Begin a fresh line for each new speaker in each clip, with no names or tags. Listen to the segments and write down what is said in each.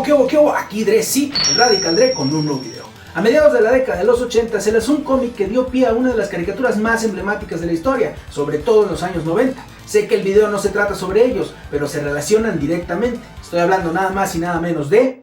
¿Qué hubo? Aquí Dre, sí, el Radical Dre con un nuevo video. A mediados de la década de los 80 se lanzó un cómic que dio pie a una de las caricaturas más emblemáticas de la historia, sobre todo en los años 90. Sé que el video no se trata sobre ellos, pero se relacionan directamente. Estoy hablando nada más y nada menos de...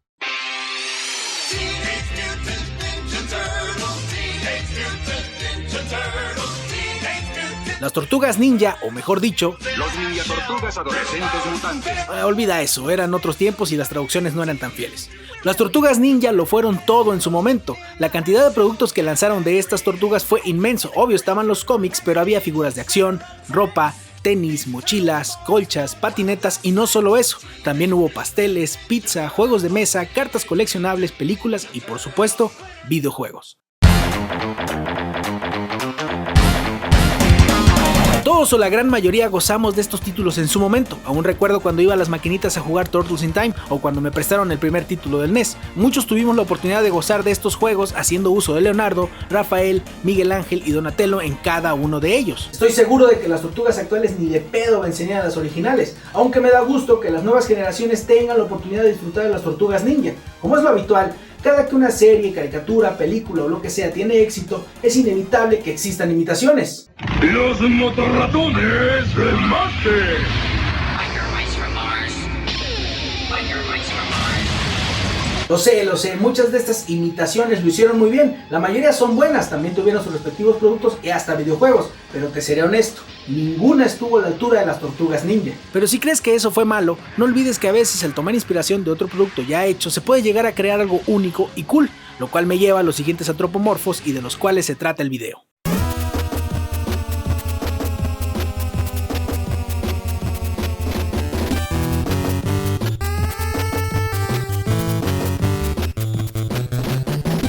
Las Tortugas Ninja, o mejor dicho,
los Ninja Tortugas Adolescentes Mutantes.
Olvida eso, eran otros tiempos y las traducciones no eran tan fieles. Las Tortugas Ninja lo fueron todo en su momento. La cantidad de productos que lanzaron de estas tortugas fue inmenso. Obvio estaban los cómics, pero había figuras de acción, ropa, tenis, mochilas, colchas, patinetas y no solo eso. También hubo pasteles, pizza, juegos de mesa, cartas coleccionables, películas y por supuesto, videojuegos. Todos o la gran mayoría gozamos de estos títulos en su momento. Aún recuerdo cuando iba a las maquinitas a jugar Turtles in Time o cuando me prestaron el primer título del NES. Muchos tuvimos la oportunidad de gozar de estos juegos haciendo uso de Leonardo, Rafael, Miguel Ángel y Donatello en cada uno de ellos. Estoy seguro de que las tortugas actuales ni de pedo vencerían a las originales, aunque me da gusto que las nuevas generaciones tengan la oportunidad de disfrutar de las Tortugas Ninja. Como es lo habitual, cada que una serie, caricatura, película o lo que sea tiene éxito, es inevitable que existan imitaciones.
Los motorratones remaster.
Lo sé, muchas de estas imitaciones lo hicieron muy bien, la mayoría son buenas, también tuvieron sus respectivos productos y hasta videojuegos, pero te seré honesto, ninguna estuvo a la altura de las Tortugas Ninja. Pero si crees que eso fue malo, no olvides que a veces al tomar inspiración de otro producto ya hecho se puede llegar a crear algo único y cool, lo cual me lleva a los siguientes antropomorfos y de los cuales se trata el video.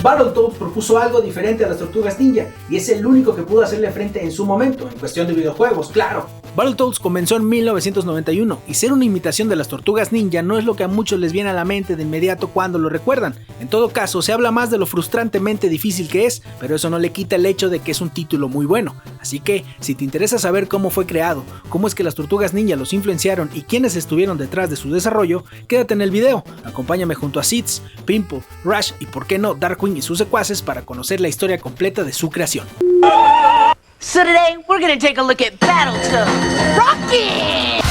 Battletoads propuso algo diferente a las Tortugas Ninja y es el único que pudo hacerle frente en su momento, en cuestión de videojuegos, claro. Battletoads comenzó en 1991 y ser una imitación de las Tortugas Ninja no es lo que a muchos les viene a la mente de inmediato cuando lo recuerdan. En todo caso, se habla más de lo frustrantemente difícil que es, pero eso no le quita el hecho de que es un título muy bueno. Así que, si te interesa saber cómo fue creado, cómo es que las Tortugas Ninja los influenciaron y quiénes estuvieron detrás de su desarrollo, quédate en el video. Acompáñame junto a Seeds, Pimple, Rush y por qué no Darkwing y sus secuaces para conocer la historia completa de su creación.
So today we're gonna take a look at Battletoads. Rocket!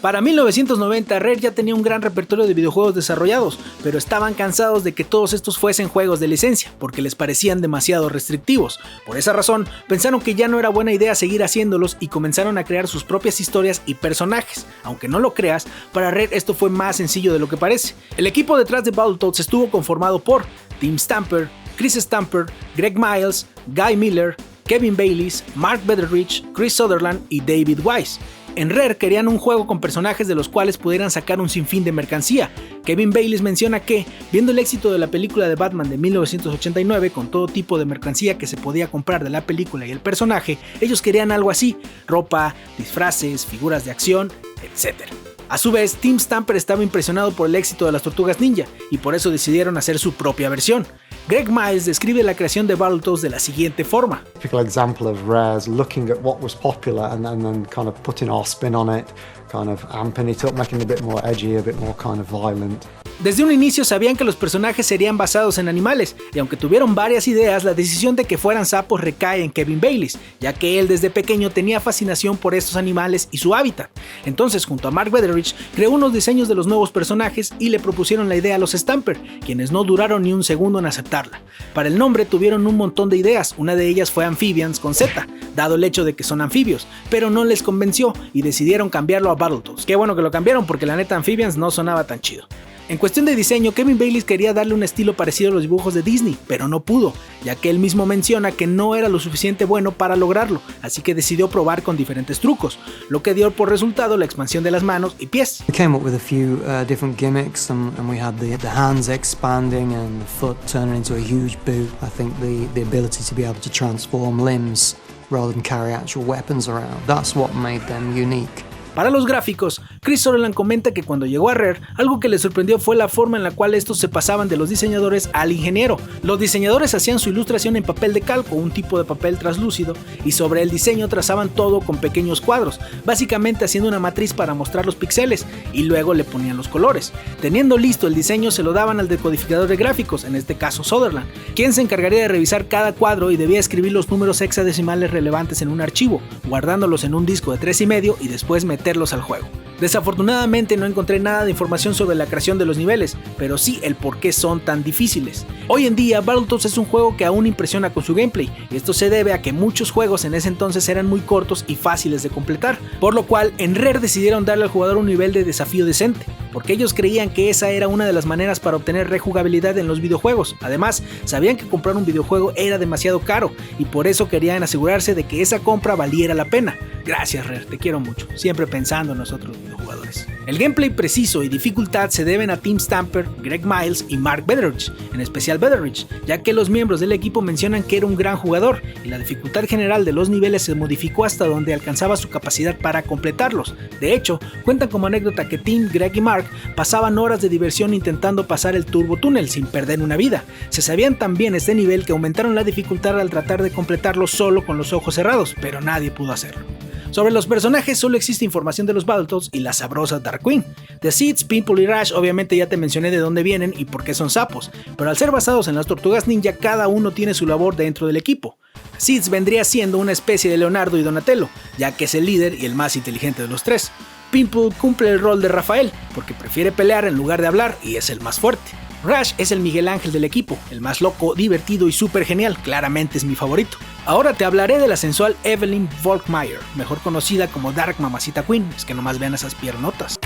Para 1990, Rare ya tenía un gran repertorio de videojuegos desarrollados, pero estaban cansados de que todos estos fuesen juegos de licencia, porque les parecían demasiado restrictivos. Por esa razón, pensaron que ya no era buena idea seguir haciéndolos y comenzaron a crear sus propias historias y personajes. Aunque no lo creas, para Rare esto fue más sencillo de lo que parece. El equipo detrás de Battletoads estuvo conformado por Tim Stamper, Chris Stamper, Greg Miles, Guy Miller, Kevin Bayliss, Mark Betteridge, Chris Sutherland y David Wise. En Rare querían un juego con personajes de los cuales pudieran sacar un sinfín de mercancía. Kevin Bayliss menciona que, viendo el éxito de la película de Batman de 1989 con todo tipo de mercancía que se podía comprar de la película y el personaje, ellos querían algo así, ropa, disfraces, figuras de acción, etc. A su vez, Tim Stamper estaba impresionado por el éxito de las Tortugas Ninja y por eso decidieron hacer su propia versión. Greg Miles describe la creación de Battletoads de la siguiente forma.
Typical example of Rare's looking at what was popular and then kind of putting our spin on it, kind of amping it up, making it a bit more edgy, a bit more kind of violent.
Desde un inicio sabían que los personajes serían basados en animales, y aunque tuvieron varias ideas, la decisión de que fueran sapos recae en Kevin Bayliss, ya que él desde pequeño tenía fascinación por estos animales y su hábitat. Entonces, junto a Mark Betteridge, creó unos diseños de los nuevos personajes y le propusieron la idea a los Stamper, quienes no duraron ni un segundo en aceptarla. Para el nombre tuvieron un montón de ideas, una de ellas fue Amphibians con Z, dado el hecho de que son anfibios, pero no les convenció y decidieron cambiarlo a Battletoads. Qué bueno que lo cambiaron porque la neta Amphibians no sonaba tan chido. En cuestión de diseño, Kevin Bayliss quería darle un estilo parecido a los dibujos de Disney, pero no pudo, ya que él mismo menciona que no era lo suficiente bueno para lograrlo, así que decidió probar con diferentes trucos, lo que dio por resultado la expansión de las manos y pies.
We came up with a few different gimmicks, and we had the hands expanding and the foot turning into a huge boot. I think the ability to be able to transform limbs rather than carry actual weapons around, that's what made them unique.
Para los gráficos, Chris Sutherland comenta que cuando llegó a Rare, algo que le sorprendió fue la forma en la cual estos se pasaban de los diseñadores al ingeniero. Los diseñadores hacían su ilustración en papel de calco, un tipo de papel translúcido, y sobre el diseño trazaban todo con pequeños cuadros, básicamente haciendo una matriz para mostrar los píxeles, y luego le ponían los colores. Teniendo listo el diseño se lo daban al decodificador de gráficos, en este caso Sutherland, quien se encargaría de revisar cada cuadro y debía escribir los números hexadecimales relevantes en un archivo, guardándolos en un disco de 3,5 y después meterlos al juego. Desafortunadamente no encontré nada de información sobre la creación de los niveles, pero sí el por qué son tan difíciles. Hoy en día Battletoads es un juego que aún impresiona con su gameplay, y esto se debe a que muchos juegos en ese entonces eran muy cortos y fáciles de completar, por lo cual en Rare decidieron darle al jugador un nivel de desafío decente, porque ellos creían que esa era una de las maneras para obtener rejugabilidad en los videojuegos. Además, sabían que comprar un videojuego era demasiado caro, y por eso querían asegurarse de que esa compra valiera la pena. Gracias Rare, te quiero mucho, siempre pensando en nosotros los videojugadores. El gameplay preciso y dificultad se deben a Tim Stamper, Greg Miles y Mark Betteridge, en especial Betteridge, ya que los miembros del equipo mencionan que era un gran jugador y la dificultad general de los niveles se modificó hasta donde alcanzaba su capacidad para completarlos. De hecho, cuentan como anécdota que Tim, Greg y Mark pasaban horas de diversión intentando pasar el Turbo Tunnel sin perder una vida. Se sabían tan bien este nivel que aumentaron la dificultad al tratar de completarlo solo con los ojos cerrados, pero nadie pudo hacerlo. Sobre los personajes solo existe información de los Battletoads y la sabrosa Dark Queen. The Seeds, Pimple y Rash obviamente ya te mencioné de dónde vienen y por qué son sapos, pero al ser basados en las tortugas ninja cada uno tiene su labor dentro del equipo. Seeds vendría siendo una especie de Leonardo y Donatello, ya que es el líder y el más inteligente de los tres. Pimple cumple el rol de Rafael, porque prefiere pelear en lugar de hablar y es el más fuerte. Rash es el Miguel Ángel del equipo, el más loco, divertido y súper genial, claramente es mi favorito. Ahora te hablaré de la sensual Evelyn Volkmeyer, mejor conocida como Dark Mamacita Queen, es que nomás vean esas piernotas.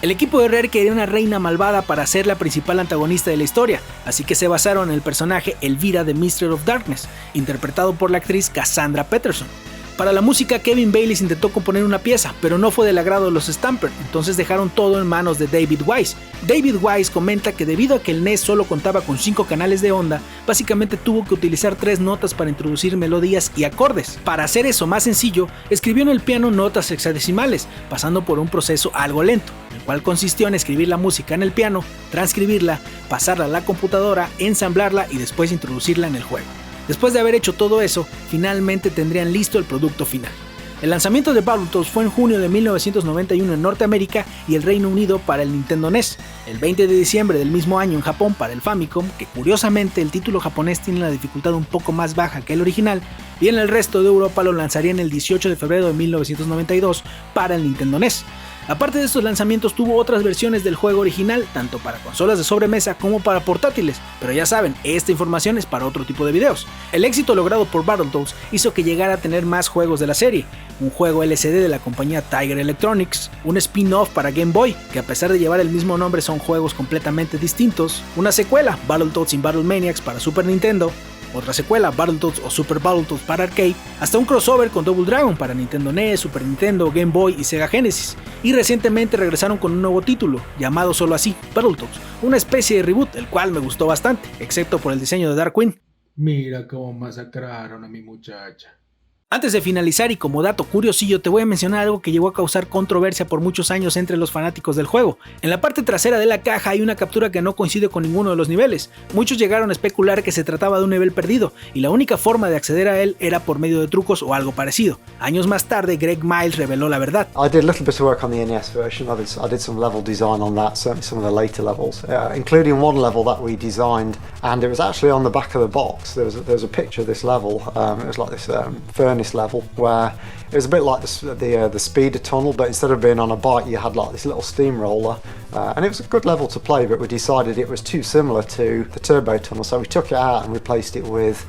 El equipo de Rare quería una reina malvada para ser la principal antagonista de la historia, así que se basaron en el personaje Elvira de Mistress of Darkness, interpretado por la actriz Cassandra Peterson. Para la música, Kevin Bayliss intentó componer una pieza, pero no fue del agrado de los Stamper, entonces dejaron todo en manos de David Wise. David Wise comenta que debido a que el NES solo contaba con 5 canales de onda, básicamente tuvo que utilizar 3 notas para introducir melodías y acordes. Para hacer eso más sencillo, escribió en el piano notas hexadecimales, pasando por un proceso algo lento, el cual consistió en escribir la música en el piano, transcribirla, pasarla a la computadora, ensamblarla y después introducirla en el juego. Después de haber hecho todo eso, finalmente tendrían listo el producto final. El lanzamiento de Battletoads fue en junio de 1991 en Norteamérica y el Reino Unido para el Nintendo NES, el 20 de diciembre del mismo año en Japón para el Famicom, que curiosamente el título japonés tiene la dificultad un poco más baja que el original, y en el resto de Europa lo lanzarían el 18 de febrero de 1992 para el Nintendo NES. Aparte de estos lanzamientos tuvo otras versiones del juego original, tanto para consolas de sobremesa como para portátiles, pero ya saben, esta información es para otro tipo de videos. El éxito logrado por Battletoads hizo que llegara a tener más juegos de la serie, un juego LCD de la compañía Tiger Electronics, un spin-off para Game Boy, que a pesar de llevar el mismo nombre son juegos completamente distintos, una secuela, Battletoads in Battle Maniacs para Super Nintendo, otra secuela, Battletoads o Super Battletoads para arcade, hasta un crossover con Double Dragon para Nintendo NES, Super Nintendo, Game Boy y Sega Genesis, y recientemente regresaron con un nuevo título, llamado solo así, Battletoads, una especie de reboot, el cual me gustó bastante, excepto por el diseño de Dark Queen.
Mira cómo masacraron a mi muchacha.
Antes de finalizar y como dato curiosillo te voy a mencionar algo que llegó a causar controversia por muchos años entre los fanáticos del juego. En la parte trasera de la caja hay una captura que no coincide con ninguno de los niveles. Muchos llegaron a especular que se trataba de un nivel perdido y la única forma de acceder a él era por medio de trucos o algo parecido. Años más tarde Greg Miles reveló la verdad.
I did a little bit of work on the NES version. I did some level design on that, certainly some of the later levels, including one level that we designed, and it was actually on the back of the box. There was a picture of this level. It was like this furnace level where it was a bit like the speeder tunnel, but instead of being on a bike you had like this little steamroller, and it was a good level to play, but we decided it was too similar to the turbo tunnel, so we took it out and replaced it with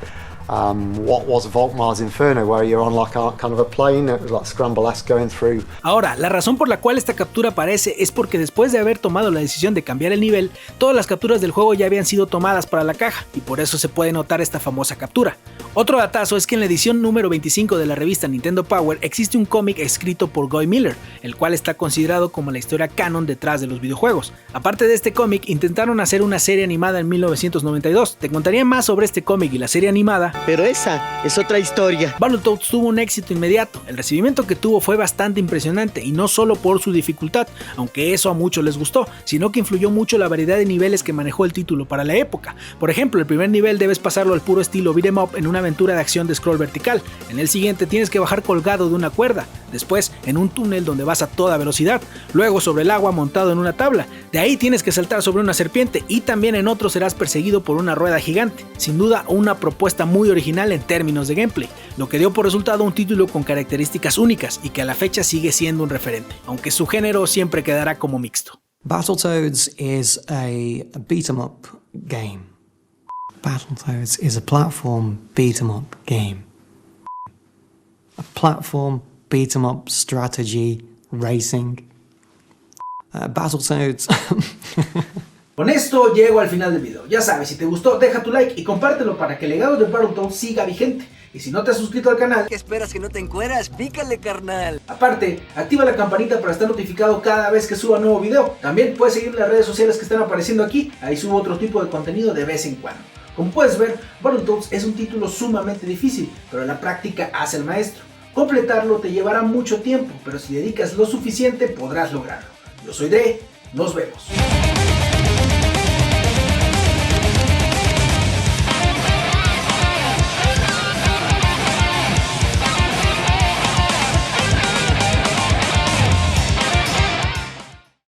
what was Volkmar's Inferno, where you're on like a kind of a plane. It was like Scramble-esque going through.
Ahora, la razón por la cual esta captura aparece es porque después de haber tomado la decisión de cambiar el nivel, todas las capturas del juego ya habían sido tomadas para la caja, y por eso se puede notar esta famosa captura. Otro datazo es que en la edición número 25 de la revista Nintendo Power existe un cómic escrito por Guy Miller, el cual está considerado como la historia canon detrás de los videojuegos. Aparte de este cómic, intentaron hacer una serie animada en 1992. Te contaría más sobre este cómic y la serie animada,
pero esa es otra historia.
Battletoads tuvo un éxito inmediato. El recibimiento que tuvo fue bastante impresionante, y no solo por su dificultad, aunque eso a muchos les gustó, sino que influyó mucho la variedad de niveles que manejó el título para la época. Por ejemplo, el primer nivel debes pasarlo al puro estilo beat'em up en una aventura de acción de scroll vertical. En el siguiente tienes que bajar colgado de una cuerda, después en un túnel donde vas a toda velocidad, luego sobre el agua montado en una tabla, de ahí tienes que saltar sobre una serpiente, y también en otro serás perseguido por una rueda gigante. Sin duda una propuesta muy original en términos de gameplay, lo que dio por resultado un título con características únicas y que a la fecha sigue siendo un referente, aunque su género siempre quedará como mixto.
Battletoads is a beat-em up game. Battletoads is a platform beat-em up game. A platform beat-em up strategy racing. Battletoads.
Con esto llego al final del video. Ya sabes, si te gustó, deja tu like y compártelo para que el legado de Battletoads siga vigente. Y si no te has suscrito al canal,
¿qué esperas, que no te encueras? Pícale, carnal.
Aparte, activa la campanita para estar notificado cada vez que suba nuevo video. También puedes seguir las redes sociales que están apareciendo aquí. Ahí subo otro tipo de contenido de vez en cuando. Como puedes ver, Battletoads es un título sumamente difícil, pero la práctica hace el maestro. Completarlo te llevará mucho tiempo, pero si dedicas lo suficiente podrás lograrlo. Yo soy Dre, nos vemos.